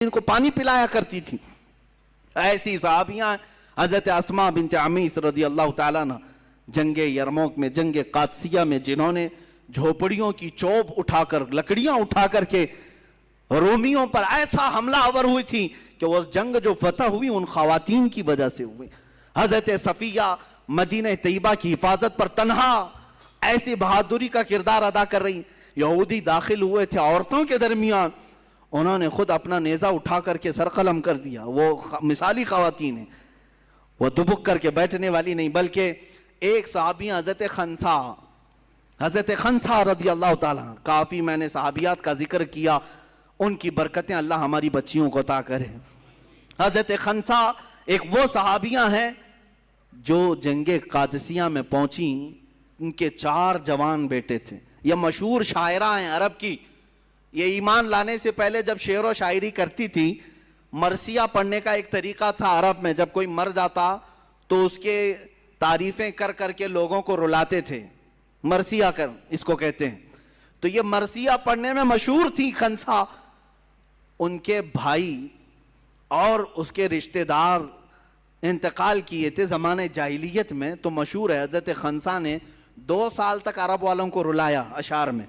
ان کو پانی پلایا کرتی تھی. ایسی صحابیاں حضرت اسماء بنت عمیس رضی اللہ تعالیٰ عنہ جنگ یرموک میں، جنگ قادسیہ میں، جنہوں نے جھوپڑیوں کی چوب اٹھا کر، لکڑیاں اٹھا کر کے رومیوں پر ایسا حملہ آور ہوئی تھی کہ وہ جنگ جو فتح ہوئی ان خواتین کی وجہ سے ہوئی. حضرت صفیہ مدینہ طیبہ کی حفاظت پر تنہا ایسی بہادری کا کردار ادا کر رہی. یہودی داخل ہوئے تھے عورتوں کے درمیان، انہوں نے خود اپنا نیزہ اٹھا کر کے سر قلم کر دیا. وہ مثالی خواتین ہیں، وہ دبک کر کے بیٹھنے والی نہیں. بلکہ ایک صحابی حضرت خنسا رضی اللہ تعالیٰ، کافی میں نے صحابیات کا ذکر کیا، ان کی برکتیں اللہ ہماری بچیوں کو عطا کرے. حضرت خنسا ایک وہ صحابیاں ہیں جو جنگ قادسیہ میں پہنچی. ان کے 4 جوان بیٹے تھے. یہ مشہور شاعرہ ہیں عرب کی. یہ ایمان لانے سے پہلے جب شعر و شاعری کرتی تھی، مرثیہ پڑھنے کا ایک طریقہ تھا عرب میں. جب کوئی مر جاتا تو اس کے تعریفیں کر کر کے لوگوں کو رلاتے تھے. مرثیہ کر اس کو کہتے ہیں. تو یہ مرثیہ پڑھنے میں مشہور تھی خنسا. ان کے بھائی اور اس کے رشتہ دار انتقال کیے تھے زمانہ جاہلیت میں. تو مشہور ہے حضرت خنسا نے 2 سال تک عرب والوں کو رلایا اشعار میں.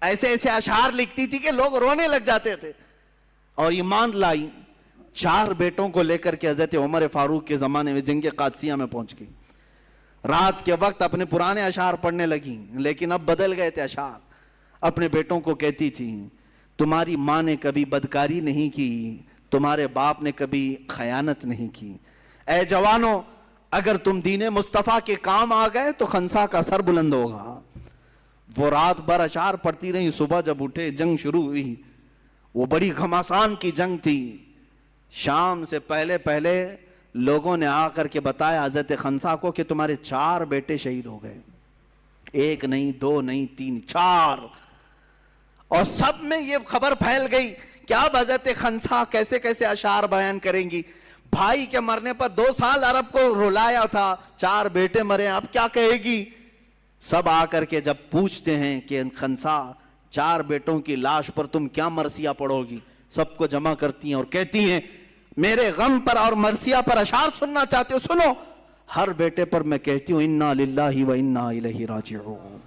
ایسے ایسے اشعار لکھتی تھی کہ لوگ رونے لگ جاتے تھے. اور ایمان لائی، 4 بیٹوں کو لے کر کے حضرت عمر فاروق کے زمانے میں جنگ قادسیہ میں پہنچ گئی. رات کے وقت اپنے پرانے اشعار پڑھنے لگی، لیکن اب بدل گئے تھے اشعار. اپنے بیٹوں کو کہتی تھی، تمہاری ماں نے کبھی بدکاری نہیں کی، تمہارے باپ نے کبھی خیانت نہیں کی. اے جوانوں، اگر تم دین مصطفیٰ کے کام آ گئے تو خنسا کا سر بلند ہوگا. وہ رات بھر اشعار پڑھتی رہی. صبح جب اٹھے جنگ شروع ہوئی. وہ بڑی گھمسان کی جنگ تھی. شام سے پہلے لوگوں نے آ کر کے بتایا حضرت خنسا کو کہ تمہارے 4 بیٹے شہید ہو گئے. 1 نہیں، 2 نہیں، 3، 4. اور سب میں یہ خبر پھیل گئی کہ اب حضرت خنسا کیسے کیسے اشعار بیان کریں گی. بھائی کے مرنے پر 2 سال عرب کو رلایا تھا، 4 بیٹے مرے، اب کیا کہے گی. سب آ کر کے جب پوچھتے ہیں کہ خنسا 4 بیٹوں کی لاش پر تم کیا مرثیہ پڑھو گی، سب کو جمع کرتی ہیں اور کہتی ہیں میرے غم پر اور مرثیہ پر اشعار سننا چاہتے ہو، سنو. ہر بیٹے پر میں کہتی ہوں انا للہ و انا الیہ راجعون.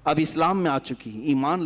اب اسلام میں آ چکی، ایمان